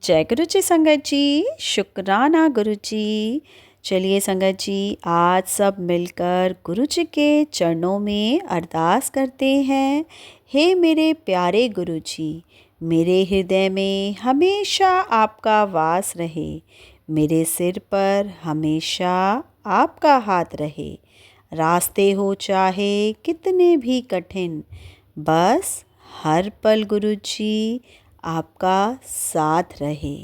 जय गुरु जी संगत जी, शुक्राना गुरु जी। चलिए संगत जी, आज सब मिलकर गुरु जी के चरणों में अरदास करते हैं। हे मेरे प्यारे गुरु जी, मेरे हृदय में हमेशा आपका वास रहे। मेरे सिर पर हमेशा आपका हाथ रहे। रास्ते हो चाहे कितने भी कठिन, बस हर पल गुरु जी आपका साथ रहे।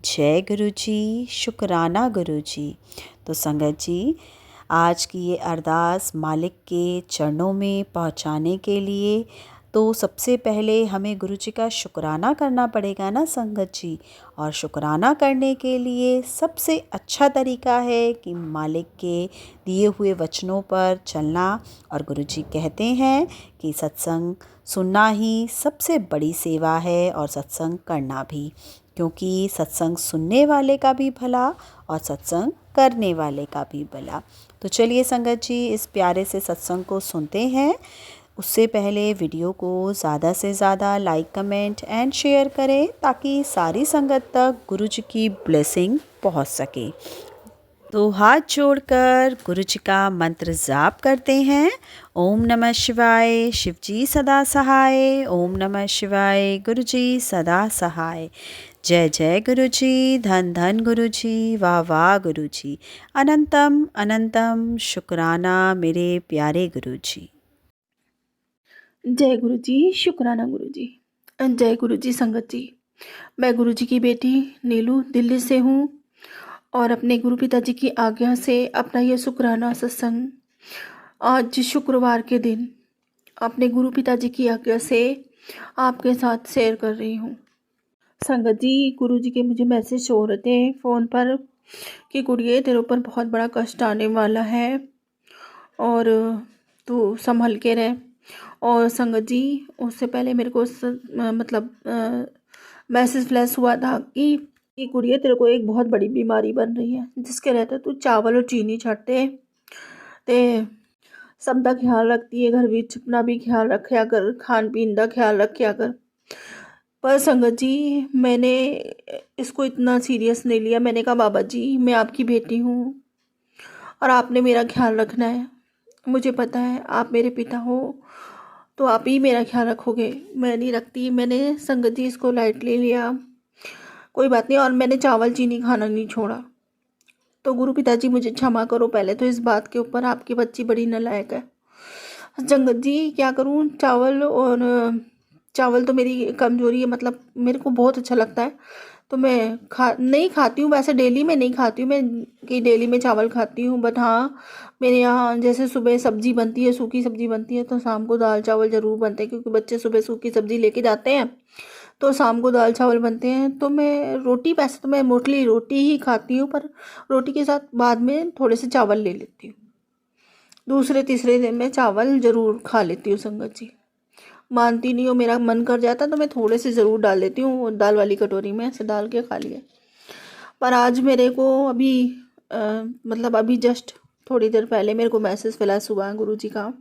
जय गुरु जी, शुक्राना गुरु जी। तो संगत जी, आज की ये अरदास मालिक के चरणों में पहुंचाने के लिए तो सबसे पहले हमें गुरु जी का शुक्राना करना पड़ेगा ना संगत जी। और शुक्राना करने के लिए सबसे अच्छा तरीका है कि मालिक के दिए हुए वचनों पर चलना। और गुरु जी कहते हैं कि सत्संग सुनना ही सबसे बड़ी सेवा है और सत्संग करना भी, क्योंकि सत्संग सुनने वाले का भी भला और सत्संग करने वाले का भी भला। तो चलिए संगत जी, इस प्यारे से सत्संग को सुनते हैं। उससे पहले वीडियो को ज़्यादा से ज़्यादा लाइक, कमेंट एंड शेयर करें ताकि सारी संगत तक गुरु जी की ब्लेसिंग पहुंच सके। तो हाथ जोड़कर गुरु जी का मंत्र जाप करते हैं। ओम नमः शिवाय, शिव जी सदा सहाय। ओम नमः शिवाय, गुरु जी सदा सहाय। जय जय गुरु जी, धन धन गुरु जी, वाह वाह गुरु जी। अनंतम अनंतम शुक्राना मेरे प्यारे गुरु जी। जय गुरु जी, शुक्राना गुरु जी। जय गुरु जी संगत जी। मैं गुरु जी की बेटी नीलू दिल्ली से हूँ और अपने गुरु पिताजी की आज्ञा से अपना ये शुक्राना सत्संग आज शुक्रवार के दिन अपने गुरु पिताजी की आज्ञा से आपके साथ शेयर कर रही हूँ। संगत जी, गुरु जी के मुझे मैसेज हो रहे थे फ़ोन पर कि गुड़िए तेरे ऊपर बहुत बड़ा कष्ट आने वाला है और तू संभल के रह। और संगत जी, उससे पहले मेरे को मैसेज फ्लैश हुआ था कि गुड़िया तेरे को एक बहुत बड़ी बीमारी बन रही है, जिसके रहते तू चावल और चीनी छੱਡते ते सब का ख्याल रखती है, घर विच अपना भी ख्याल रखा कर, खान पीन का ख्याल रखा कर। पर संगत जी, मैंने इसको इतना सीरियस नहीं लिया। मैंने कहा बाबा जी, मैं आपकी बेटी हूँ और आपने मेरा ख्याल रखना है। मुझे पता है आप मेरे पिता हो तो आप ही मेरा ख्याल रखोगे। मैं नहीं रखती। मैंने संगत जी इसको लाइटली लिया, कोई बात नहीं। और मैंने चावल चीनी खाना नहीं छोड़ा। तो गुरु पिताजी मुझे क्षमा करो पहले तो इस बात के ऊपर। आपकी बच्ची बड़ी नालायक है। संगत जी, क्या करूं, चावल तो मेरी कमज़ोरी है। मतलब मेरे को बहुत अच्छा लगता है तो मैं नहीं खाती हूँ। वैसे डेली में नहीं खाती हूँ मैं कि डेली में चावल खाती हूँ। बट हाँ, मेरे यहाँ जैसे सुबह सब्ज़ी बनती है, सूखी सब्ज़ी बनती है, तो शाम को दाल चावल ज़रूर बनते हैं, क्योंकि बच्चे सुबह सूखी सब्ज़ी लेके जाते हैं तो शाम को दाल चावल बनते हैं। तो मैं रोटी, वैसे तो मैं मोस्टली रोटी ही खाती हूँ, पर रोटी के साथ बाद में थोड़े से चावल ले लेती हूँ। दूसरे तीसरे दिन में चावल ज़रूर खा लेती हूँ संगत जी। मानती नहीं हो, मेरा मन कर जाता तो मैं थोड़े से ज़रूर डाल लेती हूँ दाल वाली कटोरी में, ऐसे डाल के खा लिया। पर आज मेरे को अभी जस्ट थोड़ी देर पहले मेरे को मैसेज फ्लैश हुआ है गुरु जी का।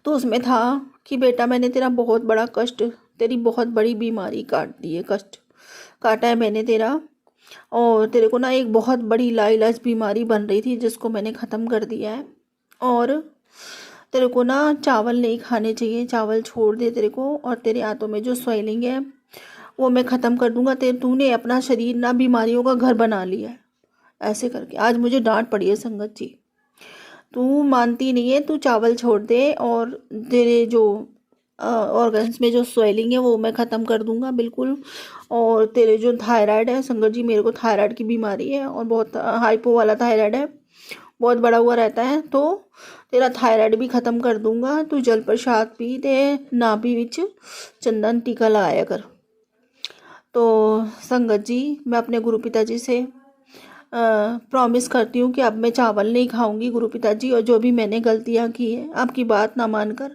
तो उसमें था कि बेटा, मैंने तेरा बहुत बड़ा कष्ट, तेरी बहुत बड़ी बीमारी काट दी है, कष्ट काटा है मैंने तेरा। और तेरे को ना एक बहुत बड़ी लाइलाज बीमारी बन रही थी, जिसको मैंने ख़त्म कर दिया है। और तेरे को ना चावल नहीं खाने चाहिए, चावल छोड़ दे तेरे को। और तेरे हाथों में जो स्वेलिंग है वो मैं ख़त्म कर दूंगा। तूने अपना शरीर ना बीमारियों का घर बना लिया है। ऐसे करके आज मुझे डांट पड़ी है संगत जी। तू मानती नहीं है, तू चावल छोड़ दे और तेरे जो ऑर्गन्स में जो स्वेलिंग है वो मैं ख़त्म कर दूंगा बिल्कुल। और तेरे जो थायराइड है संगत जी, मेरे को थायराइड की बीमारी है और बहुत हाइपो वाला थायराइड है, बहुत बड़ा हुआ रहता है। तो तेरा थायराइड भी ख़त्म कर दूंगा। तू जल प्रसाद पी ते, नाभि विच चंदन टीका लगाया कर। तो संगत जी, मैं अपने गुरु पिताजी से प्रॉमिस करती हूँ कि अब मैं चावल नहीं खाऊंगी गुरु पिताजी। और जो भी मैंने गलतियाँ की है आपकी बात ना मानकर,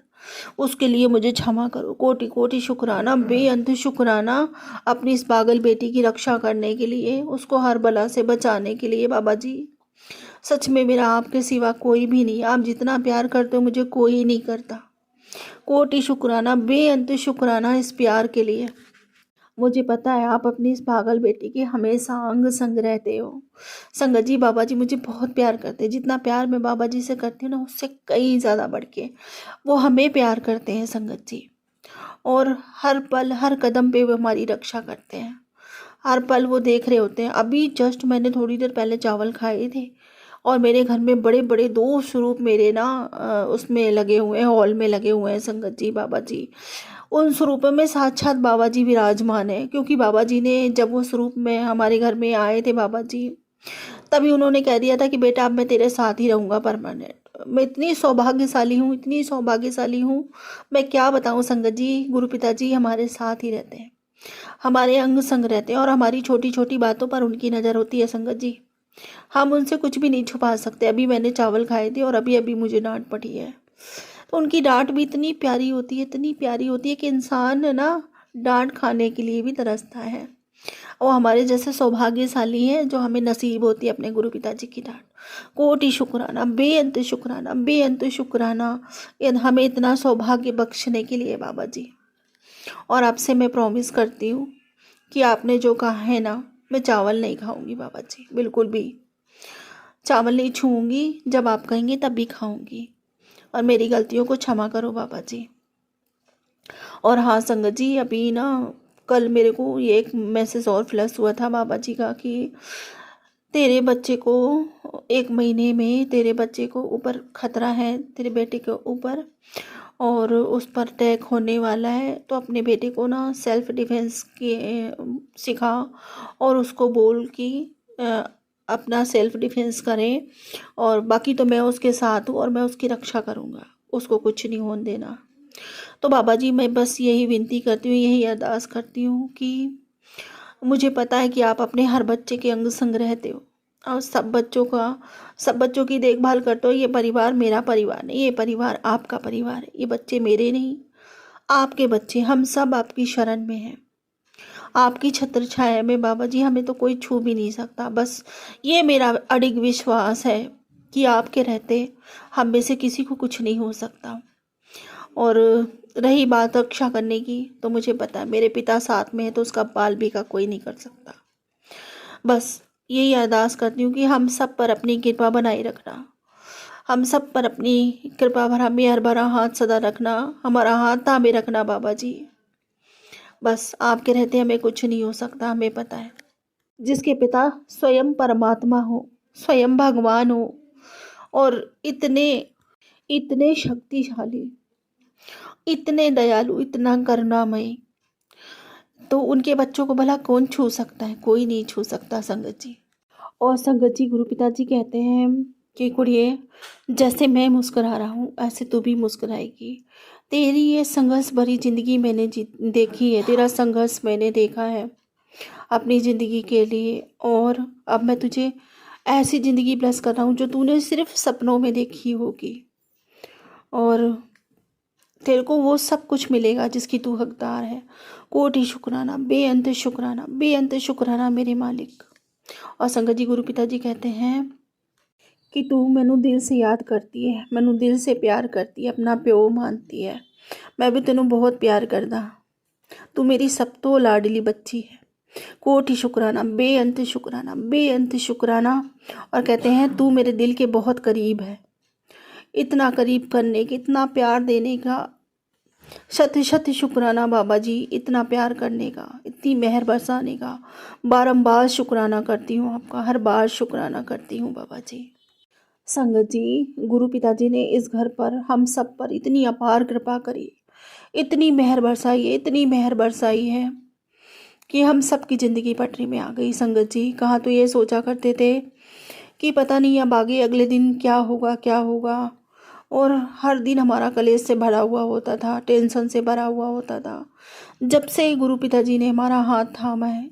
उसके लिए मुझे क्षमा करो। कोटि कोटि शुक्राना, बेअंत शुक्राना अपनी इस पागल बेटी की रक्षा करने के लिए, उसको हर बला से बचाने के लिए। बाबा जी, सच में मेरा आपके सिवा कोई भी नहीं। आप जितना प्यार करते हो मुझे कोई नहीं करता। कोटि शुक्राना, बेअंत शुक्राना इस प्यार के लिए। मुझे पता है आप अपनी इस पागल बेटी के हमेशा अंग संग रहते हो। संगत जी, बाबा जी मुझे बहुत प्यार करते हैं। जितना प्यार मैं बाबा जी से करती हूँ ना, उससे कई ज़्यादा बढ़ के वो हमें प्यार करते हैं संगत जी। और हर पल हर कदम पे वो हमारी रक्षा करते हैं। हर पल वो देख रहे होते हैं। अभी जस्ट मैंने थोड़ी देर पहले चावल खाए थे और मेरे घर में बड़े बड़े दो स्वरूप मेरे ना उसमें लगे हुए हैं, हॉल में लगे हुए हैं संगत जी, बाबा जी। उन स्वरूपों में साक्षात बाबा जी विराजमान है, क्योंकि बाबा जी ने जब वो स्वरूप में हमारे घर में आए थे बाबा जी, तभी उन्होंने कह दिया था कि बेटा अब मैं तेरे साथ ही रहूँगा परमानेंट। मैं इतनी सौभाग्यशाली हूँ, इतनी सौभाग्यशाली हूँ, मैं क्या बताऊँ संगत जी। गुरु पिताजी हमारे साथ ही रहते हैं, हमारे अंग संग रहते हैं और हमारी छोटी छोटी बातों पर उनकी नज़र होती है संगत जी। हम उनसे कुछ भी नहीं छुपा सकते। अभी मैंने चावल खाए थे और अभी अभी मुझे डांट पड़ी है। तो उनकी डांट भी इतनी प्यारी होती है, इतनी प्यारी होती है कि इंसान है ना डांट खाने के लिए भी तरसता है। वो हमारे जैसे सौभाग्यशाली हैं जो हमें नसीब होती है अपने गुरु पिताजी की डांट। कोटि शुक्राना, बेअंत शुक्राना, बेअंत शुक्राना हमें इतना सौभाग्य बख्शने के लिए बाबा जी। और आपसे मैं प्रॉमिस करती हूँ कि आपने जो कहा है ना, मैं चावल नहीं खाऊंगी बाबा जी, बिल्कुल भी चावल नहीं छूऊंगी। जब आप कहेंगे तब भी खाऊंगी। और मेरी गलतियों को क्षमा करो बाबा जी। और हाँ संगत जी, अभी ना कल मेरे को ये एक मैसेज और फ्लश हुआ था बाबा जी का कि तेरे बच्चे को 1 महीने में तेरे बच्चे को ऊपर खतरा है, तेरे बेटे के ऊपर, और उस पर अटैक होने वाला है। तो अपने बेटे को ना सेल्फ डिफेंस की सिखा और उसको बोल कि अ, अपना सेल्फ डिफेंस करें, और बाकी तो मैं उसके साथ हूँ और मैं उसकी रक्षा करूँगा, उसको कुछ नहीं होने देना। तो बाबा जी मैं बस यही विनती करती हूँ, यही अरदास करती हूँ कि मुझे पता है कि आप अपने हर बच्चे के अंग संग रहते हो और सब बच्चों की देखभाल करते हो। ये परिवार मेरा परिवार नहीं, ये परिवार आपका परिवार है। ये बच्चे मेरे नहीं, आपके बच्चे, हम सब आपकी शरण में हैं, आपकी छत्र छाया में बाबा जी। हमें तो कोई छू भी नहीं सकता। बस ये मेरा अडिग विश्वास है कि आपके रहते हम में से किसी को कुछ नहीं हो सकता। और रही बात रक्षा करने की, तो मुझे पता है मेरे पिता साथ में है तो उसका बाल भी का कोई नहीं कर सकता। बस यही अरदास करती हूँ कि हम सब पर अपनी कृपा बनाए रखना, हम सब पर अपनी कृपा भरा मेहर भरा हाथ सदा रखना, हमारा हाथ थामे रखना बाबा जी। बस आपके रहते हमें कुछ नहीं हो सकता, हमें पता है। जिसके पिता स्वयं परमात्मा हो, स्वयं भगवान हो और इतने इतने शक्तिशाली, इतने दयालु, इतना करुणामय, तो उनके बच्चों को भला कौन छू सकता है? कोई नहीं छू सकता संगत जी। और संगत जी, गुरु पिताजी कहते हैं कि कुड़िए, जैसे मैं मुस्कुरा रहा हूँ ऐसे तू भी मुस्कुराएगी। तेरी ये संघर्ष भरी जिंदगी मैंने देखी है, तेरा संघर्ष मैंने देखा है अपनी ज़िंदगी के लिए, और अब मैं तुझे ऐसी ज़िंदगी ब्लेस कर रहा हूँ जो तूने सिर्फ सपनों में देखी होगी, और तेरे को वो सब कुछ मिलेगा जिसकी तू हकदार है। कोटि शुक्राना, बेअंत शुक्राना, बेअंत शुक्राना मेरे मालिक। और संगत जी, गुरु पिताजी कहते हैं कि तू मैनू दिल से याद करती है, मैनू दिल से प्यार करती है, अपना प्यो मानती है। मैं भी तेनू बहुत प्यार करदा, तू मेरी सब तो लाडली बच्ची है। कोटि शुक्राना, बेअंत शुक्राना, बेअंत शुक्राना। और कहते हैं तू मेरे दिल के बहुत करीब है, इतना करीब करने के, इतना प्यार देने का शत शत शुक्राना बाबा जी, इतना प्यार करने का, इतनी मेहर बरसाने का बारंबार शुक्राना करती हूँ आपका, हर बार शुक्राना करती हूँ बाबा जी। संगत जी, गुरु पिताजी ने इस घर पर हम सब पर इतनी अपार कृपा करी, इतनी मेहर बरसाई है, इतनी मेहर बरसाई है कि हम सब की ज़िंदगी पटरी में आ गई। संगत जी, कहाँ तो ये सोचा करते थे कि पता नहीं अब आगे अगले दिन क्या होगा क्या होगा, और हर दिन हमारा कलेश से भरा हुआ होता था, टेंशन से भरा हुआ होता था। जब से गुरु पिताजी ने हमारा हाथ थामा है,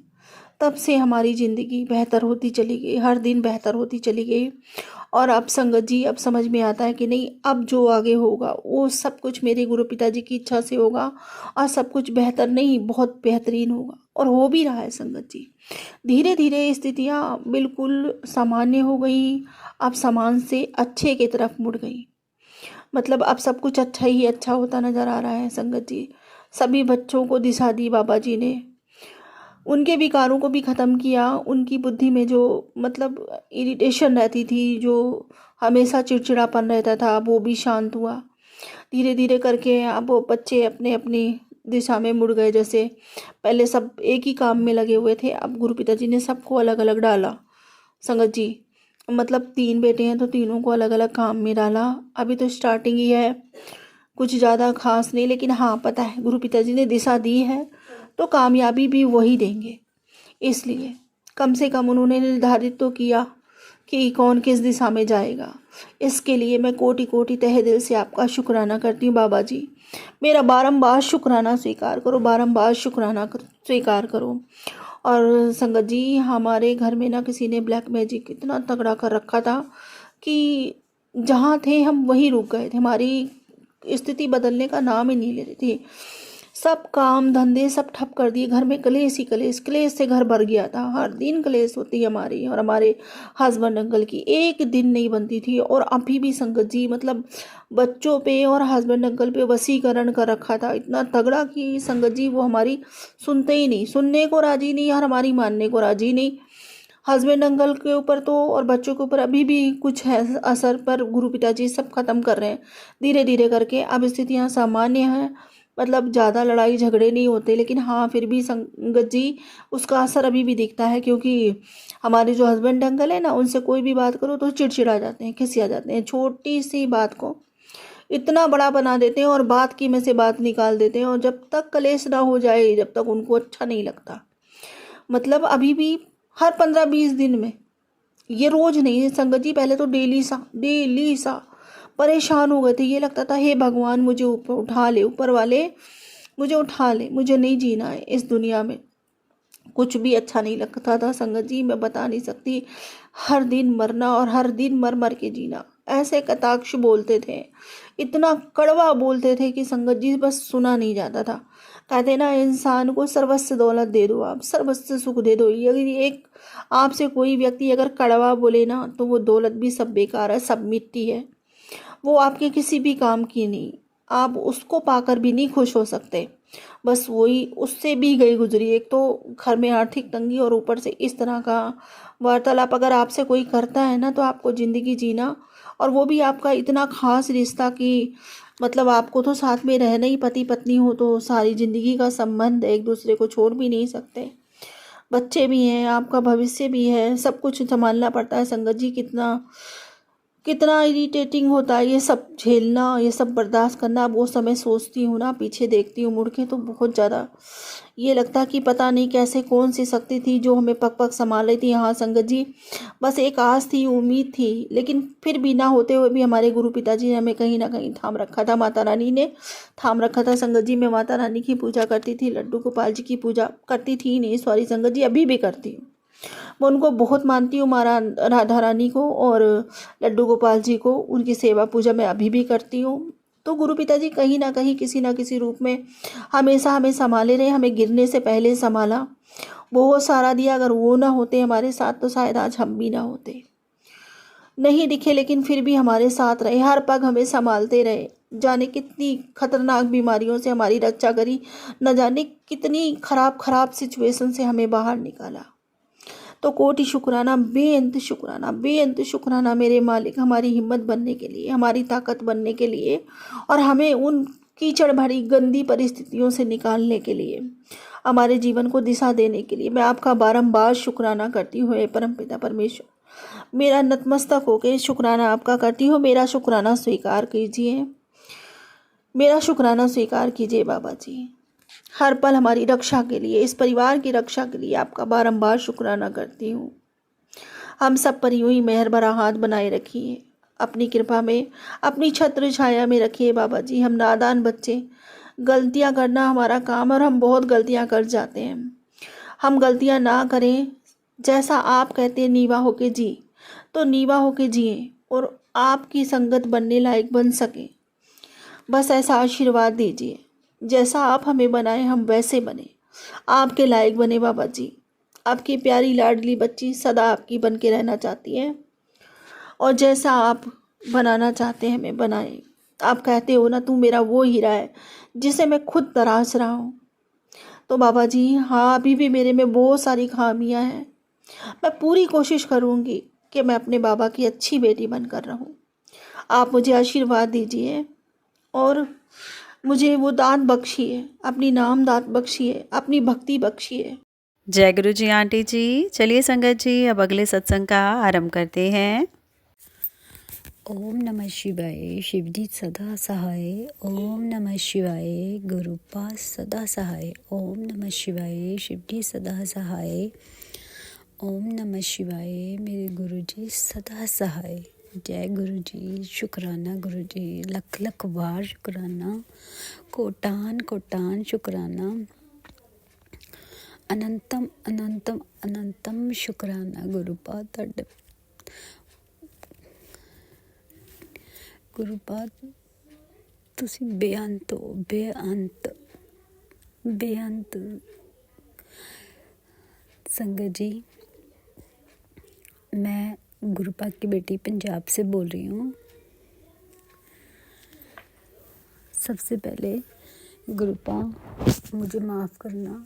तब से हमारी ज़िंदगी बेहतर होती चली गई, हर दिन बेहतर होती चली गई। और अब संगत जी, अब समझ में आता है कि नहीं, अब जो आगे होगा वो सब कुछ मेरे गुरु पिताजी की इच्छा से होगा, और सब कुछ बेहतर नहीं, बहुत बेहतरीन होगा, और हो भी रहा है संगत जी। धीरे धीरे स्थितियाँ बिल्कुल सामान्य हो गई, अब सामान से अच्छे की तरफ मुड़ गई। मतलब अब सब कुछ अच्छा ही अच्छा होता नज़र आ रहा है संगत जी। सभी बच्चों को दिशा दी बाबा जी ने, उनके विकारों को भी ख़त्म किया। उनकी बुद्धि में जो मतलब इरिटेशन रहती थी, जो हमेशा चिड़चिड़ापन रहता था, वो भी शांत हुआ। धीरे धीरे करके अब वो बच्चे अपने अपनी दिशा में मुड़ गए। जैसे पहले सब एक ही काम में लगे हुए थे, अब गुरु पिताजी ने सबको अलग अलग डाला। संगत जी, मतलब 3 बेटे हैं तो तीनों को अलग अलग काम में डाला। अभी तो स्टार्टिंग ही है, कुछ ज़्यादा खास नहीं, लेकिन हाँ पता है गुरु पिताजी ने दिशा दी है तो कामयाबी भी वही देंगे। इसलिए कम से कम उन्होंने निर्धारित तो किया कि कौन किस दिशा में जाएगा। इसके लिए मैं कोटि कोटि तहे दिल से आपका शुक्राना करती हूँ बाबा जी। मेरा बारंबार शुक्राना स्वीकार करो, बारंबार शुक्राना स्वीकार करो। और संगत जी, हमारे घर में ना किसी ने ब्लैक मैजिक इतना तगड़ा कर रखा था कि जहाँ थे हम वहीं रुक गए थे। हमारी स्थिति बदलने का नाम ही नहीं ले रही थी। सब काम धंधे सब ठप कर दिए। घर में कलेश ही कलेश, कलेश से घर भर गया था। हर दिन कलेश होती हमारी और हमारे हस्बैंड अंकल की, एक दिन नहीं बनती थी। और अभी भी संगत जी, मतलब बच्चों पे और हस्बैंड अंकल पे वशीकरण कर रखा था इतना तगड़ा कि संगत जी वो हमारी सुनते ही नहीं, सुनने को राजी नहीं और हमारी मानने को राजी नहीं। हस्बैंड अंकल के ऊपर तो और बच्चों के ऊपर अभी भी कुछ है असर, पर गुरु पिताजी सब खत्म कर रहे हैं धीरे धीरे करके। अब स्थितियाँ सामान्य हैं, मतलब ज़्यादा लड़ाई झगड़े नहीं होते, लेकिन हाँ फिर भी संगत जी उसका असर अभी भी दिखता है। क्योंकि हमारे जो हस्बैंड अंकल है ना, उनसे कोई भी बात करो तो चिड़चिड़ा जाते हैं, खिसिया जाते हैं। छोटी सी बात को इतना बड़ा बना देते हैं और बात की में से बात निकाल देते हैं। और जब तक कलेश ना हो जाए, जब तक उनको अच्छा नहीं लगता। मतलब अभी भी हर 15-20 दिन में, ये रोज नहीं है संगत जी, पहले तो डेली सा परेशान हो गए थे। ये लगता था हे भगवान मुझे ऊपर उठा ले, ऊपर वाले मुझे उठा ले, मुझे नहीं जीना है इस दुनिया में। कुछ भी अच्छा नहीं लगता था संगत जी, मैं बता नहीं सकती। हर दिन मरना और हर दिन मर मर के जीना, ऐसे कटाक्ष बोलते थे, इतना कड़वा बोलते थे कि संगत जी बस सुना नहीं जाता था। कहते ना, इंसान को सर्वस्व दौलत दे दो, आप सर्वस्व सुख दे दो, यदि एक आपसे कोई व्यक्ति अगर कड़वा बोले ना, तो वो दौलत भी सब बेकार है, सब मिट्टी है, वो आपके किसी भी काम की नहीं। आप उसको पाकर भी नहीं खुश हो सकते। बस वही उससे भी गई गुजरी। एक तो घर में आर्थिक तंगी और ऊपर से इस तरह का वार्तालाप अगर आपसे कोई करता है ना, तो आपको ज़िंदगी जीना, और वो भी आपका इतना खास रिश्ता कि मतलब आपको तो साथ में रहना ही, पति पत्नी हो तो सारी ज़िंदगी का संबंध है, एक दूसरे को छोड़ भी नहीं सकते। बच्चे भी हैं, आपका भविष्य भी है, सब कुछ संभालना पड़ता है। संगत जी कितना कितना इरिटेटिंग होता है ये सब झेलना, ये सब बर्दाश्त करना। अब वो समय सोचती हूँ ना, पीछे देखती हूँ मुड़ के, तो बहुत ज़्यादा ये लगता है कि पता नहीं कैसे कौन सी शक्ति थी जो हमें पग पग संभाल रही थी। हाँ संगत जी, बस एक आस थी, उम्मीद थी, लेकिन फिर भी ना होते हुए भी हमारे गुरु पिताजी ने हमें कहीं ना कहीं थाम रखा था। माता रानी ने थाम रखा था संगत जी। मैं माता रानी की पूजा करती थी, लड्डू गोपाल जी की पूजा करती थी, नहीं सॉरी संगत जी, अभी भी करती हूँ। मैं उनको बहुत मानती हूँ, मारा राधा रानी को और लड्डू गोपाल जी को। उनकी सेवा पूजा मैं अभी भी करती हूँ। तो गुरु पिताजी कहीं ना कहीं किसी ना किसी रूप में हमेशा हमें संभाले रहे, हमें गिरने से पहले संभाला, बहुत सारा दिया। अगर वो ना होते हमारे साथ तो शायद आज हम भी ना होते। नहीं दिखे लेकिन फिर भी हमारे साथ रहे, हर पग हमें संभालते रहे। जाने कितनी खतरनाक बीमारियों से हमारी रक्षा करी, न जाने कितनी खराब खराब सिचुएशन से हमें बाहर निकाला। तो कोटि शुक्राना, बेअंत शुक्राना, बेअंत शुक्राना मेरे मालिक, हमारी हिम्मत बनने के लिए, हमारी ताकत बनने के लिए, और हमें उन कीचड़ भरी गंदी परिस्थितियों से निकालने के लिए, हमारे जीवन को दिशा देने के लिए मैं आपका बारंबार शुक्राना करती हूँ। हे परमपिता परमेश्वर, मेरा नतमस्तक होकर शुक्राना आपका करती हूँ। मेरा शुक्राना स्वीकार कीजिए, मेरा शुक्राना स्वीकार कीजिए बाबा जी। हर पल हमारी रक्षा के लिए, इस परिवार की रक्षा के लिए आपका बारंबार शुक्राना करती हूँ। हम सब पर यूं ही मेहर भरा हाथ बनाए रखिए, अपनी कृपा में, अपनी छत्र छाया में रखिए बाबा जी। हम नादान बच्चे, गलतियाँ करना हमारा काम, और हम बहुत गलतियाँ कर जाते हैं। हम गलतियाँ ना करें, जैसा आप कहते हैं नीवा होके जी, तो नीवा होके जिए और आपकी संगत बनने लायक बन सके। बस ऐसा आशीर्वाद दीजिए, जैसा आप हमें बनाए हम वैसे बने, आपके लायक बने बाबा जी। आपकी प्यारी लाडली बच्ची सदा आपकी बन के रहना चाहती है, और जैसा आप बनाना चाहते हैं हमें बनाए। आप कहते हो ना, तू मेरा वो हीरा है जिसे मैं खुद तराश रहा हूँ। तो बाबा जी हाँ, अभी भी मेरे में बहुत सारी खामियां हैं। मैं पूरी कोशिश करूँगी कि मैं अपने बाबा की अच्छी बेटी बनकर रहूँ। आप मुझे आशीर्वाद दीजिए और मुझे वो दान बख्शिए, अपनी नाम दात बख्शिए, अपनी भक्ति बख्शिए। जय गुरु जी आंटी जी। चलिए संगत जी अब अगले सत्संग का आरंभ करते हैं। ओम नमः शिवाय शिवजी सदा सहाय। ओम नमः शिवाय गुरुपा सदा सहाय। ओम नमः शिवाय शिवजी सदा सहाय। ओम नमः शिवाय मेरे गुरुजी सदा सहाय। जय गुरुजी, शुक्राना गुरुजी, लख लख बार शुक्राना, कोटान कोटान शुक्राना, अनंतम अनंतम अनंतम शुक्राना गुरुपा तड गुरुपा तुसी बेअंत हो, बेअंत बेअंत। संगत जी, मैं गुरुपा की बेटी पंजाब से बोल रही हूँ। सबसे पहले गुरुपा मुझे माफ़ करना,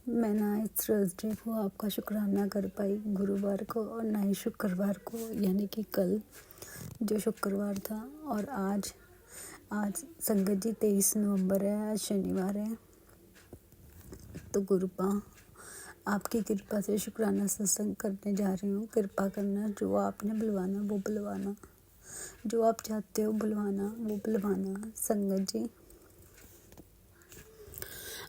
मैं ना इस थर्सडे को आपका शुक्राना कर पाई गुरुवार को, और ना ही शुक्रवार को, यानी कि कल जो शुक्रवार था। और आज संगत जी 23 नवंबर है, आज शनिवार है। तो गुरुपा आपकी कृपा से शुक्राना सत्संग करने जा रही हूँ। कृपा करना, जो आपने बुलवाना वो बुलवाना, जो आप चाहते हो बुलवाना वो बुलवाना। संगत जी,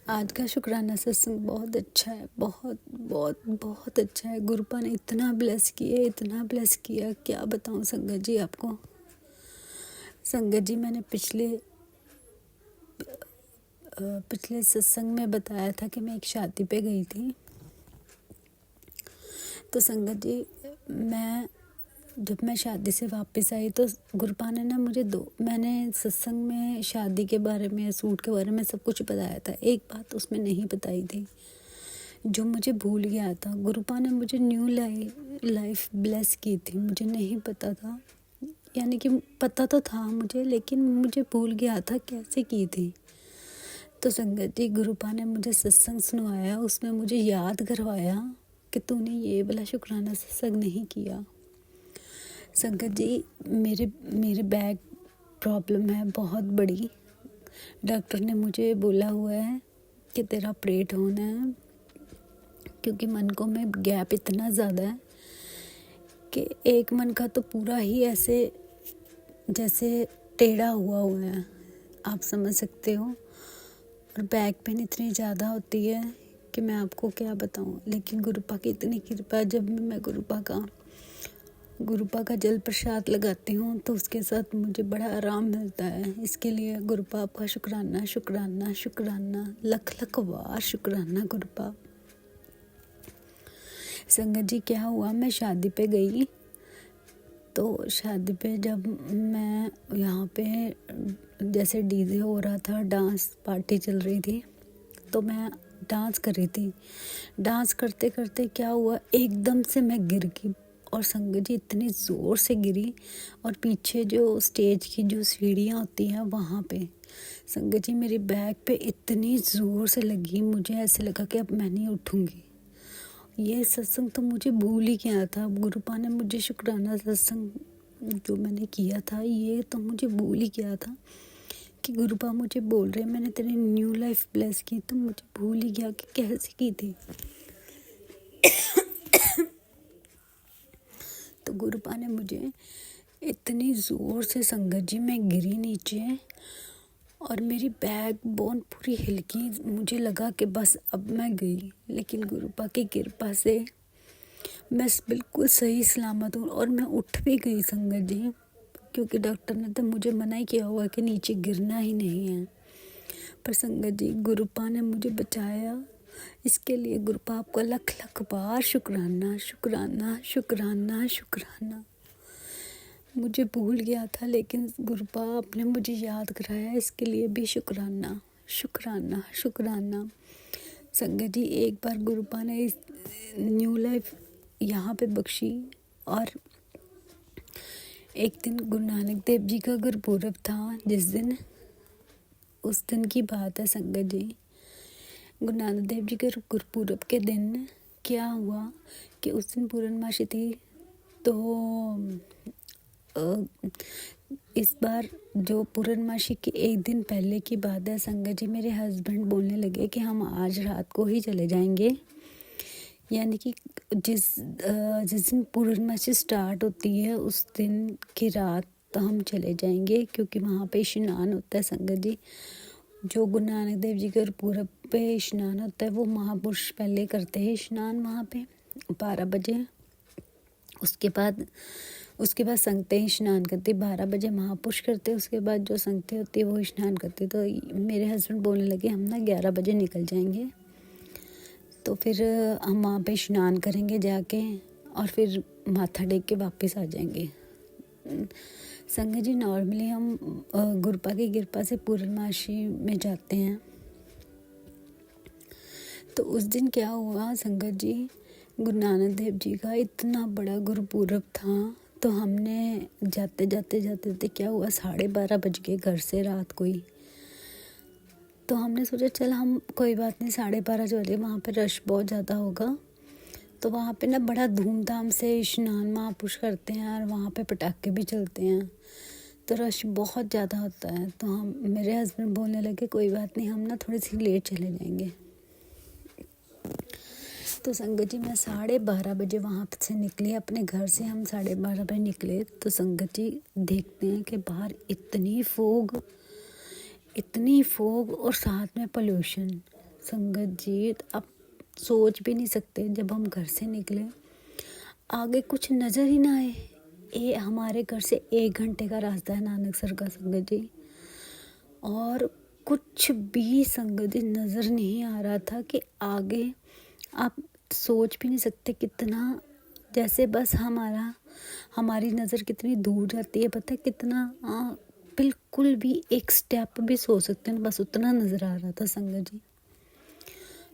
आज का शुक्राना सत्संग बहुत अच्छा है, बहुत बहुत बहुत अच्छा है। गुरुपा ने इतना ब्लेस किया, इतना ब्लेस किया, क्या बताऊँ संगत जी आपको। संगत जी, मैंने पिछले सत्संग में बताया था कि मैं एक शादी पे गई थी। तो संगत जी, जब मैं शादी से वापस आई तो गुरुपा ने ना मुझे मैंने सत्संग में शादी के बारे में, सूट के बारे में सब कुछ बताया था। एक बात उसमें नहीं बताई थी जो मुझे भूल गया था। गुरुपा ने मुझे न्यू लाइफ ब्लेस की थी, मुझे नहीं पता था, यानी कि पता तो था मुझे, लेकिन मुझे भूल गया था कैसे की थी। तो संगत जी, गुरुपा ने मुझे सत्संग सुनवाया, उसमें मुझे याद करवाया कि तूने ये वाला शुक्राना सत्संग नहीं किया। संगत जी, मेरे बैक प्रॉब्लम है बहुत बड़ी। डॉक्टर ने मुझे बोला हुआ है कि तेरा ऑपरेट होना है, क्योंकि मनकों में गैप इतना ज़्यादा है कि एक मन का तो पूरा ही ऐसे जैसे टेढ़ा हुआ है, आप समझ सकते हो। और बैक पेन इतनी ज़्यादा होती है कि मैं आपको क्या बताऊं। लेकिन गुरुपा की इतनी कृपा, जब मैं गुरुपा का जल प्रसाद लगाती हूँ तो उसके साथ मुझे बड़ा आराम मिलता है। इसके लिए गुरुपा आपका शुक्राना शुक्राना शुक्राना, लख लख बार शुक्राना गुरुपा। संगत जी, क्या हुआ, मैं शादी पे गई। तो शादी पे जब मैं यहाँ पे जैसे डीजे हो रहा था, डांस पार्टी चल रही थी, तो मैं डांस कर रही थी। डांस करते करते क्या हुआ, एकदम से मैं गिर गई। और संगत जी, इतनी ज़ोर से गिरी, और पीछे जो स्टेज की जो सीढ़ियाँ होती हैं वहाँ पे संगत जी मेरी बैक पे इतनी ज़ोर से लगी, मुझे ऐसे लगा कि अब मैं नहीं उठूँगी। ये सत्संग तो मुझे भूल ही गया था। गुरुपा ने मुझे शुक्राना सत्संग जो मैंने किया था, ये तो मुझे भूल ही गया था कि गुरुपा मुझे बोल रहे मैंने तेरी न्यू लाइफ ब्लेस की, तो मुझे भूल ही गया कि कैसे की थी। तो गुरुपा ने मुझे इतनी ज़ोर से, संगत जी मैं गिरी नीचे और मेरी बैक बोन पूरी हिल गई। मुझे लगा कि बस अब मैं गई, लेकिन गुरुपा की कृपा से मैं बिल्कुल सही सलामत हूँ और मैं उठ भी गई संगत जी, क्योंकि डॉक्टर ने तो मुझे मना ही किया हुआ कि नीचे गिरना ही नहीं है। पर संगत जी, गुरुपा ने मुझे बचाया, इसके लिए गुरुपा आपका लख लख बार शुक्राना शुक्राना शुक्राना शुक्राना। मुझे भूल गया था, लेकिन गुरुपा आपने मुझे याद कराया, इसके लिए भी शुक्राना शुक्राना शुक्राना। संगत जी, एक बार गुरुपा ने इस न्यू लाइफ यहाँ पे बख्शी, और एक दिन गुरु नानक देव जी का गुरपुरब था, उस दिन की बात है संगत जी। गुरु नानक देव जी के गुरपुरब के दिन क्या हुआ कि उस दिन पूर्णमासी थी। तो इस बार जो पूर्णमासी के एक दिन पहले की बात है संगत जी, मेरे हस्बैंड बोलने लगे कि हम आज रात को ही चले जाएंगे, यानी कि जिस दिन पूर्णमासी स्टार्ट होती है उस दिन की रात तो हम चले जाएंगे, क्योंकि वहाँ पे स्नान होता है संगत जी। जो गुरु नानक देव जी के गुरपुरब पे स्नान होता है वो महापुरुष पहले करते हैं स्नान वहाँ पे 12 बजे। उसके बाद संगतें स्नान करती 12 बजे महापुरुष करते, उसके बाद जो संगतें होती है वो स्नान करती। तो मेरे हस्बैंड बोलने लगे हम ना 11 बजे निकल जाएंगे, तो फिर हम वहाँ पे स्नान करेंगे जाके और फिर माथा टेक के वापस आ जाएंगे। संगत जी नॉर्मली हम गुरुपा की कृपा से पूर्णमासी में जाते हैं। तो उस दिन क्या हुआ संगत जी, गुरु नानक देव जी का इतना बड़ा गुरुपुरब था। तो हमने जाते क्या हुआ 12:30 बज गए घर से रात को ही। तो हमने सोचा चल हम कोई बात नहीं 12:30 चले, वहाँ पे रश बहुत ज़्यादा होगा। तो वहाँ पे ना बड़ा धूमधाम से स्नान महापुरुष करते हैं और वहाँ पे पटाखे भी चलते हैं, तो रश बहुत ज़्यादा होता है। तो हम मेरे हस्बैंड बोलने लगे कोई बात नहीं हम ना थोड़ी सी लेट चले जाएंगे। तो संगत जी मैं 12:30 बजे वहाँ से निकली अपने घर से, हम 12:30 बजे निकले। तो संगत जी देखते हैं कि बाहर इतनी फोग और साथ में पोल्यूशन। संगत जी आप सोच भी नहीं सकते, जब हम घर से निकले आगे कुछ नज़र ही ना आए। ये हमारे घर से 1 घंटे का रास्ता है नानकसर का संगत जी, और कुछ भी संगत जी नज़र नहीं आ रहा था कि आगे आप सोच भी नहीं सकते कितना, जैसे बस हमारी नज़र कितनी दूर जाती है, पता है कितना, बिल्कुल भी एक स्टेप भी सोच सकते हैं बस उतना नज़र आ रहा था संगत जी।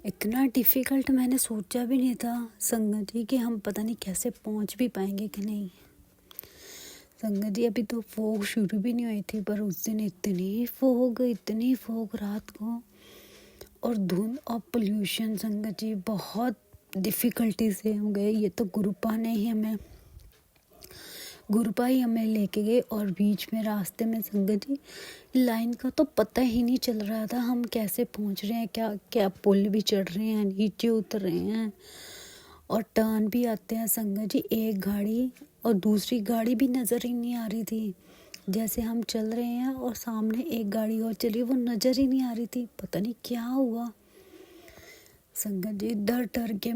इतना डिफ़िकल्ट मैंने सोचा भी नहीं था संगत जी कि हम पता नहीं कैसे पहुंच भी पाएंगे कि नहीं। संगत जी अभी तो फोग शुरू भी नहीं हुई थी, पर उस दिन इतनी फोग रात को, और धुंध और पोल्यूशन संगत जी बहुत डिफ़िकल्टी से हम गए। ये तो गुरुपा ही हमें लेके गए, और बीच में रास्ते में संगत जी लाइन का तो पता ही नहीं चल रहा था हम कैसे पहुंच रहे हैं, क्या पुल भी चढ़ रहे हैं, नीचे उतर रहे हैं, और टर्न भी आते हैं संगत जी। एक गाड़ी और दूसरी गाड़ी भी नज़र ही नहीं आ रही थी, जैसे हम चल रहे हैं और सामने एक गाड़ी और चली, वो नज़र ही नहीं आ रही थी, पता नहीं क्या हुआ संगत जी। डर के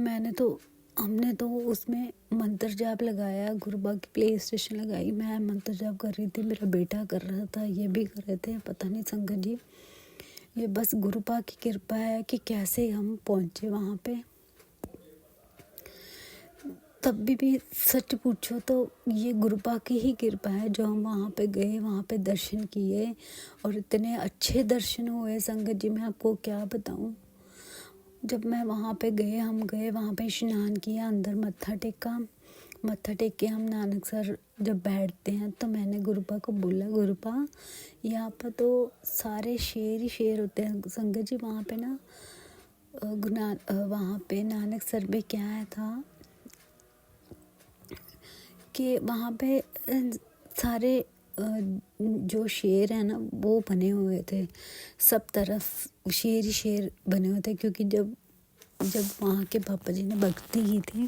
हमने तो उसमें मंत्र जाप लगाया, गुरुबा की प्ले स्टेशन लगाई, मैं मंत्र जाप कर रही थी, मेरा बेटा कर रहा था, ये भी कर रहे थे, पता नहीं संगत जी ये बस गुरुपा की कृपा है कि कैसे हम पहुँचे वहाँ पे। तब भी सच पूछो तो ये गुरुपा की ही कृपा है जो हम वहाँ पे गए, वहाँ पे दर्शन किए, और इतने अच्छे दर्शन हुए संगत जी, मैं आपको क्या बताऊँ। जब मैं वहाँ पे हम गए वहाँ पे स्नान किया, अंदर मत्था टेक के हम नानकसर जब बैठते हैं तो मैंने गुरुपा को बोला, गुरुपा यहाँ पर तो सारे शेर ही शेर होते हैं संगत जी। वहाँ पे ना वहाँ पे नानकसर में क्या था कि वहाँ पे सारे जो शेर है ना वो बने हुए थे, सब तरफ शेर ही शेर बने हुए थे, क्योंकि जब वहाँ के पापा जी ने भक्ति की थी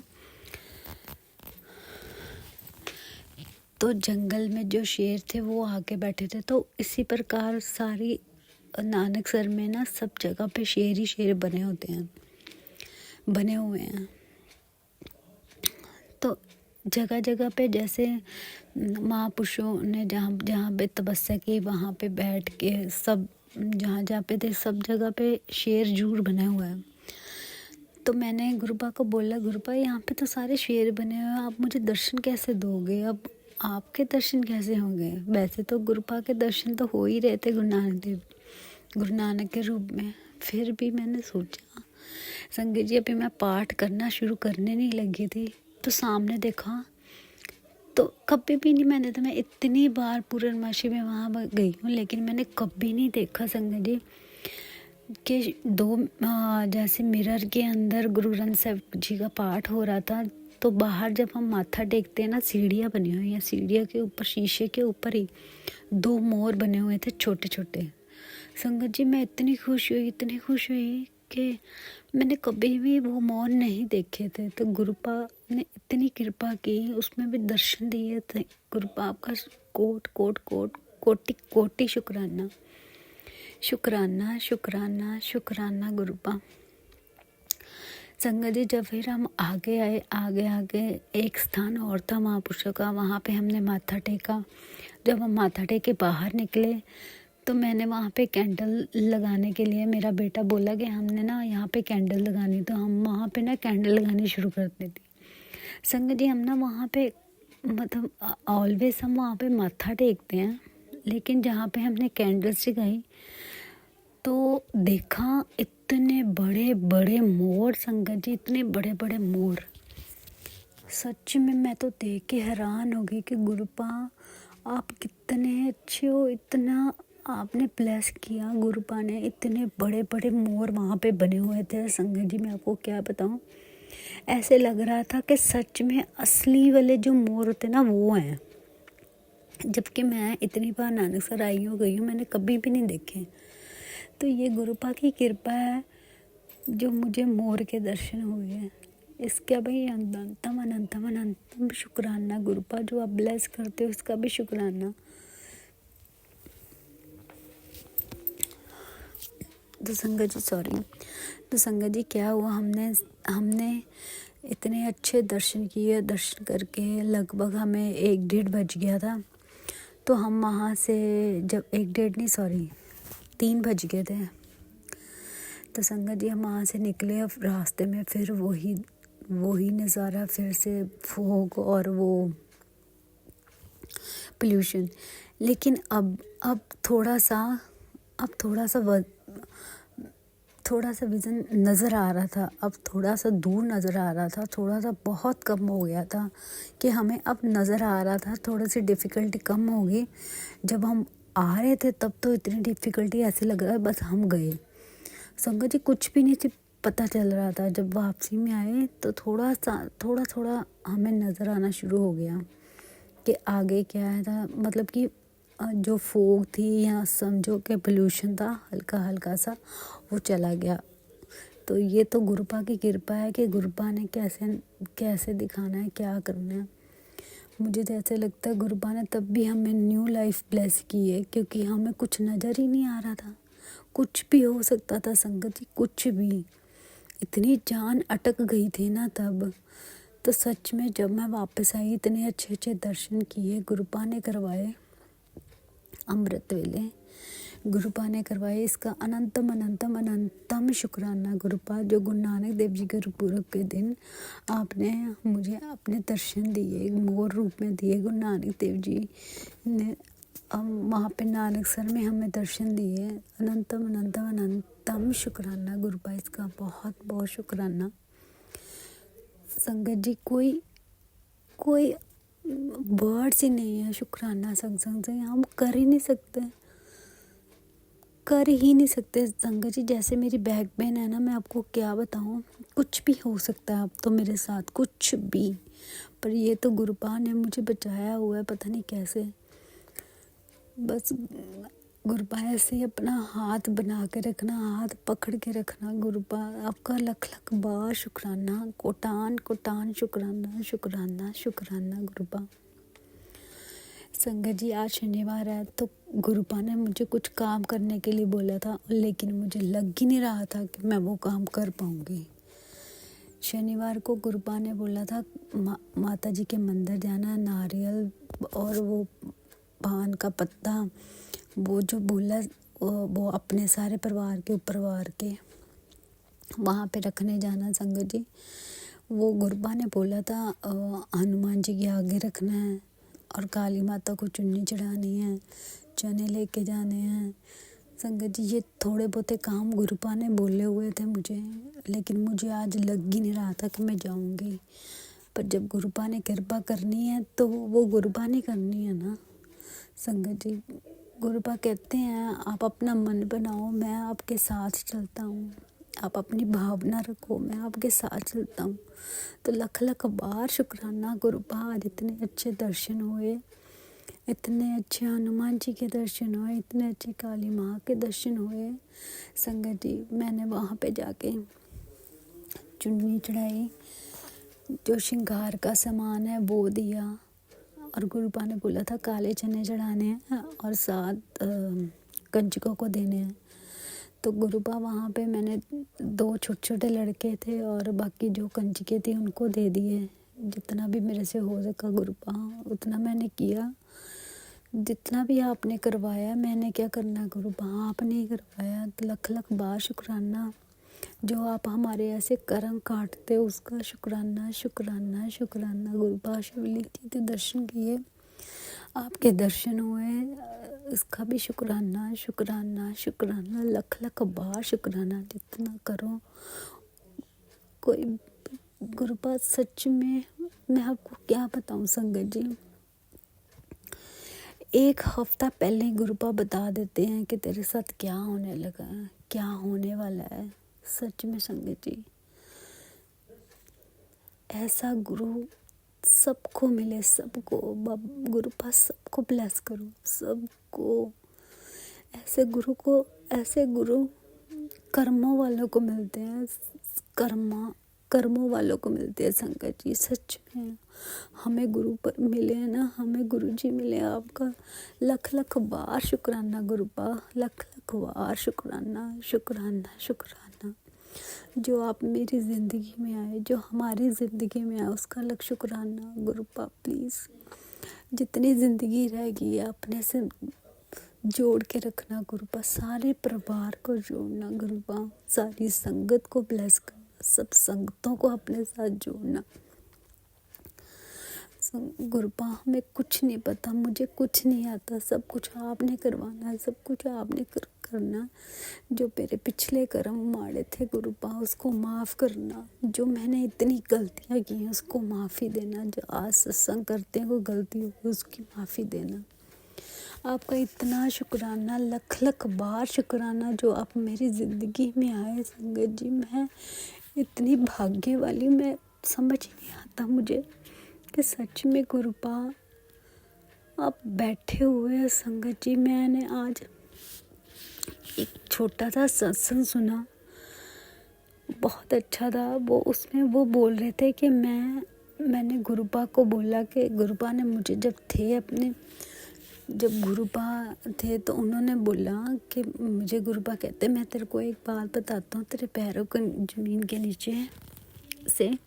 तो जंगल में जो शेर थे वो आके बैठे थे। तो इसी प्रकार सारी नानकसर में ना सब जगह पे शेर ही शेर बने हुए हैं। तो जगह पे जैसे महापुरुषों ने जहाँ पे तपस्या की वहाँ पे बैठ के सब जहाँ पे थे सब जगह पे शेर जरूर बना हुआ है। तो मैंने गुरुपा को बोला, गुरुपा यहाँ पे तो सारे शेर बने हुए हैं, आप मुझे दर्शन कैसे दोगे, अब आपके दर्शन कैसे होंगे। वैसे तो गुरुपा के दर्शन तो हो ही रहे थे गुरु नानक के रूप में, फिर भी मैंने सोचा संगत जी अभी मैं पाठ करना शुरू करने नहीं लगी थी तो सामने देखा, तो कभी भी नहीं, मैं इतनी बार पूर्णमासी में वहाँ गई हूँ लेकिन मैंने कभी नहीं देखा संगत जी। कि जैसे मिरर के अंदर गुरु ग्रंथ साहिब जी का पाठ हो रहा था, तो बाहर जब हम माथा टेकते हैं ना, सीढ़ियाँ बनी हुई हैं, सीढ़ियों के ऊपर शीशे के ऊपर ही 2 मोर बने हुए थे छोटे छोटे। संगत जी मैं इतनी खुश हुई कि मैंने कभी भी वो मोर नहीं देखे थे। तो गुरुपा ने इतनी कृपा की, उसमें भी दर्शन दिए थे। गुरुपा आपका कोट कोट कोट कोटि कोटि शुक्राना, शुक्राना शुक्राना शुक्राना गुरुपा। संगत जी जब फिर हम आगे आए, आगे एक स्थान और था महापुरुषों का, वहाँ पे हमने माथा टेका। जब हम माथा टेके बाहर निकले तो मैंने वहाँ पे कैंडल लगाने के लिए, मेरा बेटा बोला कि हमने ना यहाँ पे कैंडल लगानी, तो हम वहाँ पे ना कैंडल लगानी शुरू कर दी थी। संगत जी हम ना वहाँ पे मतलब ऑलवेज हम वहाँ पे माथा टेकते हैं, लेकिन जहाँ पे हमने कैंडल्स जगाई तो देखा इतने बड़े बड़े मोर। संगत जी इतने बड़े बड़े मोर, सच में मैं तो देख के हैरान हो गई कि गुरुपा आप कितने अच्छे हो, इतना आपने ब्लेस किया। गुरुपा ने इतने बड़े बड़े मोर वहाँ पे बने हुए थे। संगत जी मैं आपको क्या बताऊँ, ऐसे लग रहा था कि सच में असली वाले जो मोर होते ना वो हैं। जबकि मैं इतनी बार नानकसर आई हूँ, गई हूँ, मैंने कभी भी नहीं देखे। तो ये गुरुपा की कृपा है जो मुझे मोर के दर्शन हुए हैं। इसका भी अनंतम अनंतम अनंतम शुक्राना गुरुपा, जो आप ब्लेस करते हो उसका भी शुक्राना। तो संगत जी तो संगत जी क्या हुआ, हमने इतने अच्छे दर्शन किए। दर्शन करके लगभग हमें 1-1:30 बज गया था। तो हम वहाँ से जब 3 बज गए थे। तो संगत जी हम वहाँ से निकले, अब रास्ते में फिर वही नज़ारा, फिर से फॉग और वो पोल्यूशन। लेकिन अब थोड़ा सा विज़न नज़र आ रहा था, अब थोड़ा सा दूर नज़र आ रहा था, थोड़ा सा बहुत कम हो गया था कि हमें अब नज़र आ रहा था। थोड़ी सी डिफ़िकल्टी कम होगी। जब हम आ रहे थे तब तो इतनी डिफ़िकल्टी, ऐसे लग रहा है बस हम गए। संगत जी कुछ भी नहीं थी पता चल रहा था। जब वापसी में आए तो थोड़ा हमें नज़र आना शुरू हो गया कि आगे क्या है था, मतलब कि जो फोग थी या समझो कि पोल्यूशन था हल्का हल्का सा, वो चला गया। तो ये तो गुरुपा की कृपा है कि गुरुपा ने कैसे दिखाना है, क्या करना है। मुझे तो ऐसे लगता है गुरुपा ने तब भी हमें न्यू लाइफ ब्लेस की है, क्योंकि हमें कुछ नज़र ही नहीं आ रहा था। कुछ भी हो सकता था संगत जी, कुछ भी। इतनी जान अटक गई थी ना तब। तो सच में जब मैं वापस आई, इतने अच्छे अच्छे दर्शन किए गुरुपा ने करवाए। अमृत वेले गुरुपा ने करवाए। इसका अनंतम अनंतम अनंतम शुक्राना गुरुपा, जो गुरु नानक देव जी गुरुपुरब के दिन आपने मुझे अपने दर्शन दिए, मोर रूप में दिए। गुरु नानक देव जी ने वहाँ पे नानकसर में हमें दर्शन दिए। अनंतम अनंतम अनंतम शुक्राना गुरुपा, इसका बहुत बहुत शुक्राना। संगत जी कोई वर्ड्स ही नहीं है शुक्राना सत्संग से, हम कर ही नहीं सकते संगत जी। जैसे मेरी बैक पेन है ना, मैं आपको क्या बताऊँ, कुछ भी हो सकता है अब तो मेरे साथ, कुछ भी। पर ये तो गुरुपा ने मुझे बचाया हुआ है, पता नहीं कैसे। बस गुरुपा ऐसे ही अपना हाथ बना के रखना, हाथ पकड़ के रखना। गुरुपा आपका लख लख बार शुक्राना, कोटान शुक्राना शुक्राना शुक्राना गुरुपा। संगत जी आज शनिवार है, तो गुरुपा ने मुझे कुछ काम करने के लिए बोला था, लेकिन मुझे लग ही नहीं रहा था कि मैं वो काम कर पाऊँगी। शनिवार को गुरुपा ने बोला था माता जी के मंदिर जाना, नारियल और वो पान का पत्ता, वो जो बोला वो अपने सारे परिवार के ऊपर वार के वहाँ पे रखने जाना। संगत जी वो गुरुपा ने बोला था हनुमान जी के आगे रखना है, और काली माता को चुन्नी चढ़ानी है, चने लेके जाने हैं। संगत जी ये थोड़े बहुते काम गुरुपा ने बोले हुए थे मुझे, लेकिन मुझे आज लग ही नहीं रहा था कि मैं जाऊंगी। पर जब गुरुपा ने कृपा करनी है तो वो गुरुपा ने करनी है ना। संगत जी गुरुपा कहते हैं आप अपना मन बनाओ, मैं आपके साथ चलता हूँ। आप अपनी भावना रखो, मैं आपके साथ चलता हूँ। तो लख लख बार शुक्राना गुरुपा, आज इतने अच्छे दर्शन हुए, इतने अच्छे हनुमान जी के दर्शन हुए, इतने अच्छे काली माँ के दर्शन हुए। संगत जी, मैंने वहाँ पे जाके चुन्नी चढ़ाई, जो श्रृंगार का सामान है वो दिया, और गुरुपा ने बोला था काले चने चढ़ाने हैं और 7 कंजकों को देने हैं। तो गुरुपा वहाँ पे मैंने 2 छोटे छोटे लड़के थे और बाकी जो कंजकें थी उनको दे दिए। जितना भी मेरे से हो सका गुरुपा उतना मैंने किया। जितना भी आपने करवाया, मैंने क्या करना गुरुपा, आपने ही करवाया। तो लख लख बार शुक्राना, जो आप हमारे ऐसे कर्म काटते हो उसका शुक्राना शुक्राना शुक्राना। गुरुपा शिवलिंग जी के दर्शन किए, आपके दर्शन हुए, इसका भी शुक्राना शुक्राना शुक्राना, लख लख बार शुक्राना। जितना करो कोई गुरुपा, सच में मैं आपको क्या बताऊं संगत जी, 1 हफ्ता पहले ही गुरुपा बता देते हैं कि तेरे साथ क्या होने लगा है, क्या होने वाला है। सच में संगत जी, ऐसा गुरु सबको मिले, सबको गुरुपा सबको ब्लेस करो, सबको। ऐसे गुरु कर्मों वालों को मिलते हैं, कर्मों वालों को मिलते हैं संगत जी। सच में हमें गुरु पर मिले हैं ना, हमें गुरु जी मिले। आपका लख लख बार शुक्राना गुरुपा, लख लख बार शुक्राना शुक्राना शुक्राना। जो आप मेरी ज़िंदगी में आए, जो हमारी ज़िंदगी में आए, उसका लख शुक्राना गुरुपा। प्लीज़ जितनी ज़िंदगी रहेगी अपने से जोड़ के रखना गुरुपा, सारे परिवार को जोड़ना गुरुपा, सारी संगत को ब्लेस करना, सब संगतों को अपने साथ जोड़ना गुरुपा। हमें कुछ नहीं पता, मुझे कुछ नहीं आता, सब कुछ आपने करवाना है, सब कुछ आपने करना। जो मेरे पिछले कर्म माड़े थे गुरुपा, उसको माफ़ करना। जो मैंने इतनी गलतियाँ की हैं उसको माफ़ी देना। जो आज सत्संग करते हैं वो गलती हो उसकी माफ़ी देना। आपका इतना शुक्राना, लख लख बार शुक्राना, जो आप मेरी ज़िंदगी में आए संगत जी। मैं इतनी भाग्य वाली, मैं समझ नहीं आता मुझे कि सच में गुरुपा आप बैठे हुए हैं संगत जी। मैंने आज एक छोटा सा सत्संग सुना, बहुत अच्छा था वो। उसमें वो बोल रहे थे कि मैंने गुरुपा को बोला कि गुरुपा ने मुझे जब गुरुपा थे तो उन्होंने बोला कि मुझे गुरुपा कहते मैं तेरे को एक बात बताता हूँ, तेरे पैरों को ज़मीन के नीचे से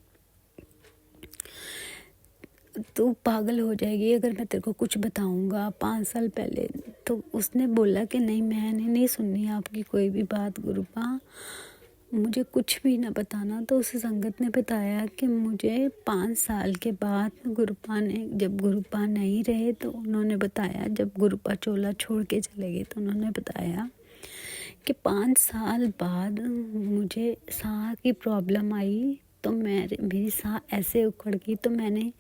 तू पागल हो जाएगी अगर मैं तेरे को कुछ बताऊंगा। 5 साल पहले तो उसने बोला कि नहीं, मैंने नहीं सुननी आपकी कोई भी बात गुरुपा, मुझे कुछ भी ना बताना। तो उस संगत ने बताया कि मुझे 5 साल के बाद गुरुपा ने, जब गुरुपा नहीं रहे तो उन्होंने बताया, जब गुरुपा चोला छोड़ के चले गए तो उन्होंने बताया कि 5 साल बाद मुझे साह की प्रॉब्लम आई, तो मेरी साह ऐसे उखड़ गई। तो मैंने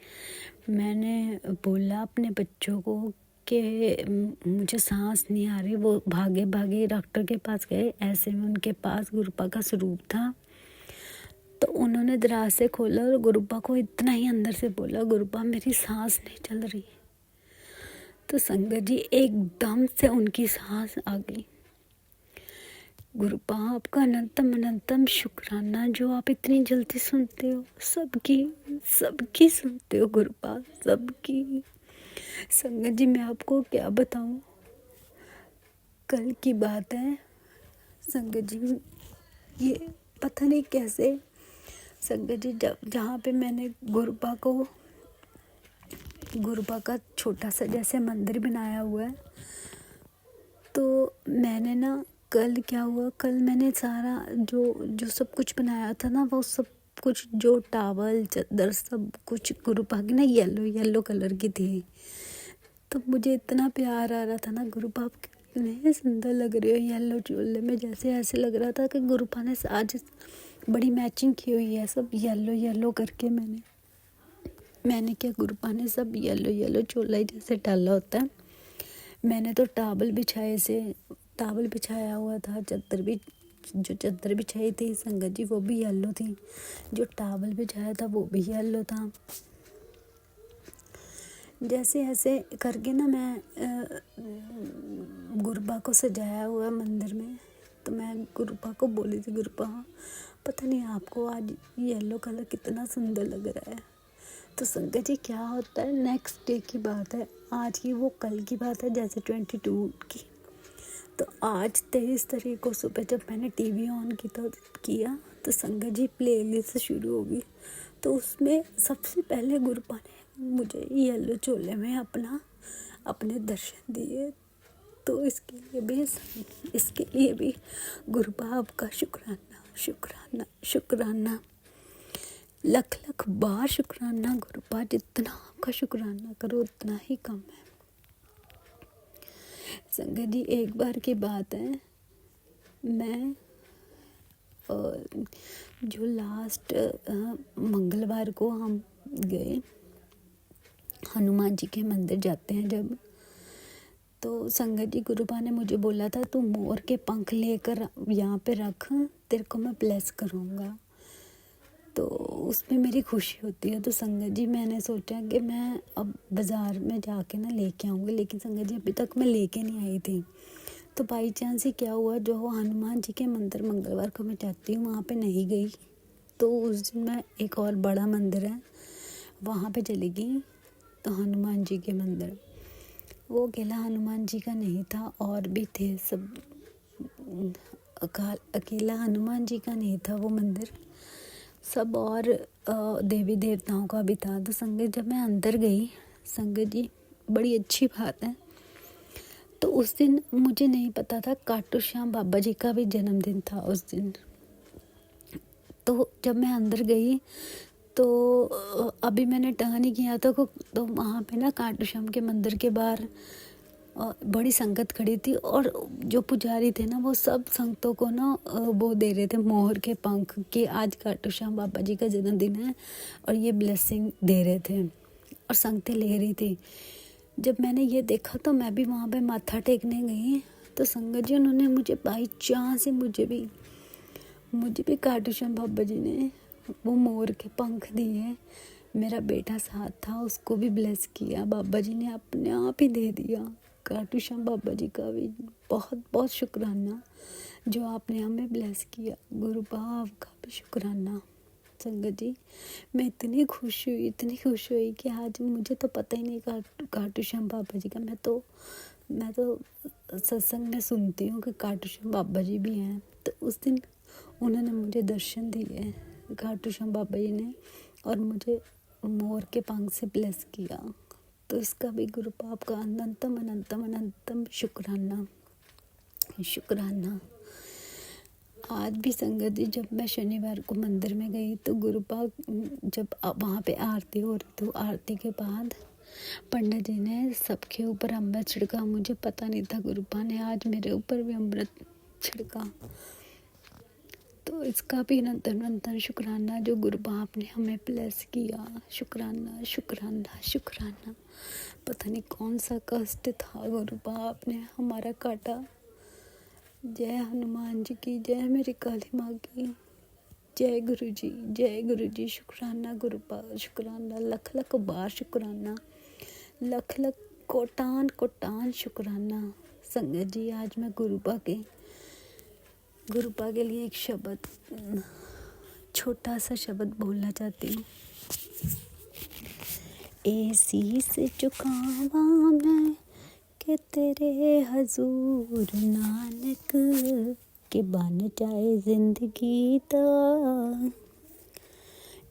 बोला अपने बच्चों को कि मुझे सांस नहीं आ रही। वो भागे भागे डॉक्टर के पास गए, ऐसे में उनके पास गुरुपा का स्वरूप था। तो उन्होंने दराज से खोला और गुरुपा को इतना ही अंदर से बोला, गुरुपा मेरी सांस नहीं चल रही। तो संगत जी एकदम से उनकी सांस आ गई। गुरुपा आपका अनंतम शुक्राना, जो आप इतनी जल्दी सुनते हो, सबकी सुनते हो गुरुपा, सबकी। संगत जी मैं आपको क्या बताऊं, कल की बात है संगत जी, ये पता नहीं कैसे संगत जी, जहाँ पे मैंने गुरुपा का छोटा सा जैसे मंदिर बनाया हुआ है, तो मैंने ना कल क्या हुआ, कल मैंने सारा जो सब कुछ बनाया था ना, वो सब कुछ जो टावल चादर सब कुछ गुरुपा की ना येलो कलर की थी। तो मुझे इतना प्यार आ रहा था ना, गुरुपा आप कितने सुंदर लग रहे हो येलो चोले में, जैसे ऐसे लग रहा था कि गुरुपा ने आज बड़ी मैचिंग की हुई है, सब येलो करके। मैंने क्या, गुरुपा ने सब येलो चोला ही जैसे डाला होता है मैंने तो टावल बिछाया हुआ था, जो चादर बिछाई थी संगत जी वो भी येलो थी, जो टावल बिछाया था वो भी येलो था। जैसे ऐसे करके ना मैं गुरबा को सजाया हुआ मंदिर में, तो मैं गुरबा को बोली थी, गुरबा पता नहीं आपको आज येलो कलर कितना सुंदर लग रहा है। तो संगत जी क्या होता है, नेक्स्ट डे की बात है, आज की वो कल की बात है, जैसे 22 की। तो आज 23 तारीख को सुबह जब मैंने टीवी ऑन किया तो संगत जी प्लेलिस्ट शुरू होगी। तो उसमें सबसे पहले गुरबा ने मुझे येलो चोले में अपने दर्शन दिए। तो इसके लिए भी गुरबा आपका शुक्राना शुक्राना शुक्राना, लख लख बार शुक्राना गुरबा। जितना आपका शुक्राना करो उतना ही कम है। संगत जी एक बार की बात है, मैं जो लास्ट मंगलवार को हम गए हनुमान जी के मंदिर जाते हैं जब, तो संगत जी गुरुबा ने मुझे बोला था तू मोर के पंख लेकर यहाँ पे रख, तेरे को मैं ब्लेस करूँगा। तो उसमें मेरी खुशी होती है। तो संगत जी मैंने सोचा कि मैं अब बाज़ार में जाके ना लेके आऊँगी, लेकिन संगत जी अभी तक मैं लेके नहीं आई थी। तो बाई चांस ही क्या हुआ, जो हनुमान जी के मंदिर मंगलवार को मैं जाती हूँ वहाँ पे नहीं गई। तो उस दिन मैं एक और बड़ा मंदिर है वहाँ पे चली गई। तो हनुमान जी के मंदिर, वो अकेला हनुमान जी का नहीं था, और भी थे सब, अकेला हनुमान जी का नहीं था वो मंदिर, सब और देवी देवताओं का भी था। तो संगत जब मैं अंदर गई, संगत जी बड़ी अच्छी बात है, तो उस दिन मुझे नहीं पता था खाटू श्याम बाबा जी का भी जन्मदिन था उस दिन। तो जब मैं अंदर गई तो अभी मैंने टर्न ही किया था तो वहाँ पे ना खाटू श्याम के मंदिर के बाहर बड़ी संगत खड़ी थी, और जो पुजारी थे ना वो सब संगतों को ना वो दे रहे थे मोहर के पंख कि आज खाटू श्याम बाबा जी का जन्मदिन है, और ये ब्लेसिंग दे रहे थे और संगतें ले रही थी। जब मैंने ये देखा तो मैं भी वहाँ पे माथा टेकने गई। तो संगत जी उन्होंने मुझे बाई चांस ही मुझे भी खाटू श्याम बाबा जी ने वो मोर के पंख दिए। मेरा बेटा साथ था, उसको भी ब्लेस किया, बाबा जी ने अपने आप ही दे दिया। खाटू श्याम बाबा जी का भी बहुत बहुत शुक्राना जो आपने हमें ब्लेस किया। गुरु बाब का भी शुक्राना। संगत जी मैं इतनी खुश हुई कि आज मुझे तो पता ही नहीं खाटू श्याम बाबा जी का। मैं तो सत्संग में सुनती हूँ कि खाटू श्याम बाबा जी भी हैं। तो उस दिन उन्होंने मुझे दर्शन दिए खाटू श्याम बाबा जी ने, और मुझे मोर के पंख से ब्लेस किया। तो इसका भी गुरु बाप का अनंतम अनंतम अनंतम शुक्राना शुक्राना। आज भी संगत जी जब मैं शनिवार को मंदिर में गई तो गुरु बाप जब वहाँ पे आरती हो रही, तो आरती के बाद पंडित जी ने सबके ऊपर अमृत छिड़का। मुझे पता नहीं था गुरुपा ने आज मेरे ऊपर भी अमृत छिड़का। तो इसका भी अनंतन शुक्राना जो गुरु बाप ने हमें ब्लेस किया। शुक्राना शुक्राना शुक्राना। पता नहीं कौन सा कष्ट था गुरु बाप ने हमारा काटा। जय हनुमान जी की जय, मेरी काली माँ की जय गुरु जी। शुक्राना गुरु बाप, शुक्राना लख लख बार शुक्राना, लख लख कोटान शुक्राना। संगत जी आज मैं गुरुपा के लिए एक शब्द, छोटा सा शब्द बोलना चाहती हूँ। शीस झुकावा मैं कि तेरे हजूर नानक के बन जाए जिंदगी दा,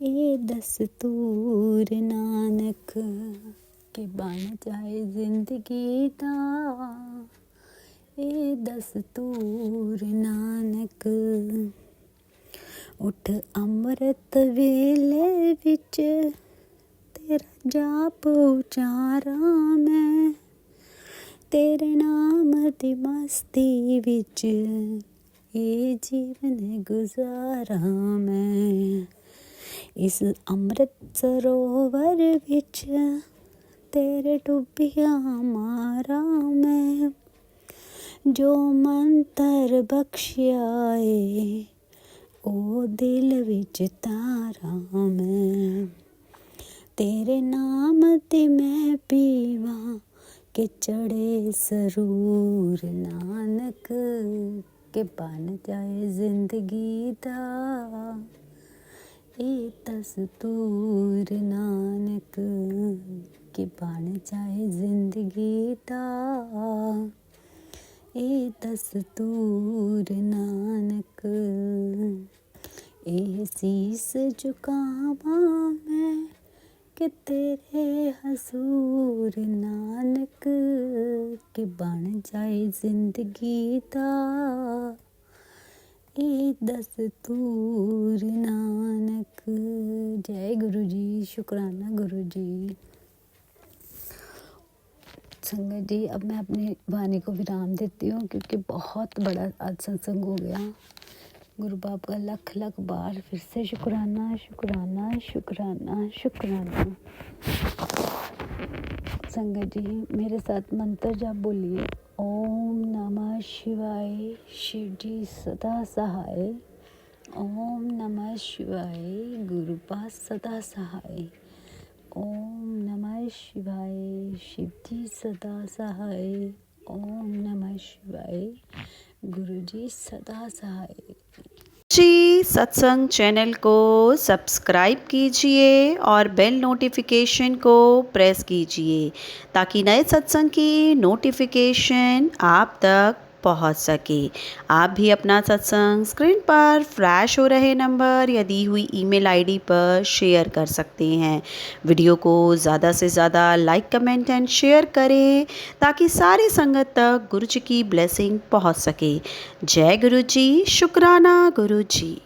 ए दस्तूर नानक के बन जाए जिंदगी दा, ए दस्तूर नानक। उठ अमृत वेले विच तेरा जाप उचारा मैं, तेरे नाम दी मस्ती विच ये जीवन गुजारा मैं। इस अमृत सरोवर विच तेरे डुबिया मारा मैं, जो मंतर बख्शियाए ओ दिल विच तारा मैं। तेरे नाम ते मैं पीवा के चढ़े सरूर नानक, के बन जाए जिंदगी दा ए दस्तूर नानक, के बन जाए जिंदगी दा ए दस्तूर नानक। ए सीस झुकावा मैं कि तेरे हजूर नानक, के बन जाए जिंदगी दा ए दस्तूर नानक। जय गुरु जी, शुक्राना गुरु जी। संगत जी, अब मैं अपनी वाणी को विराम देती हूँ क्योंकि बहुत बड़ा आज सत्संग हो गया। गुरु बाप का लख लख बार फिर से शुक्राना शुक्राना शुक्राना शुक्राना। संगत जी, मेरे साथ मंत्र जाप बोलिए। ओम नमः शिवाय, शिव जी सदा सहाय। ओम नमः शिवाय, गुरु पास सदा सहाय। ओम नमः शिवाय, शिव जी सदा सहाय। ओम नमः शिवाय, गुरु जी सदा सहाय। जी, सत्संग चैनल को सब्सक्राइब कीजिए और बेल नोटिफिकेशन को प्रेस कीजिए ताकि नए सत्संग की नोटिफिकेशन आप तक पहुंच सके। आप भी अपना सत्संग स्क्रीन पर फ्लैश हो रहे नंबर या दी हुई ईमेल आईडी पर शेयर कर सकते हैं। वीडियो को ज़्यादा से ज़्यादा लाइक, कमेंट एंड शेयर करें ताकि सारी संगत तक गुरु जी की ब्लेसिंग पहुंच सके। जय गुरु जी, शुक्राना गुरु जी।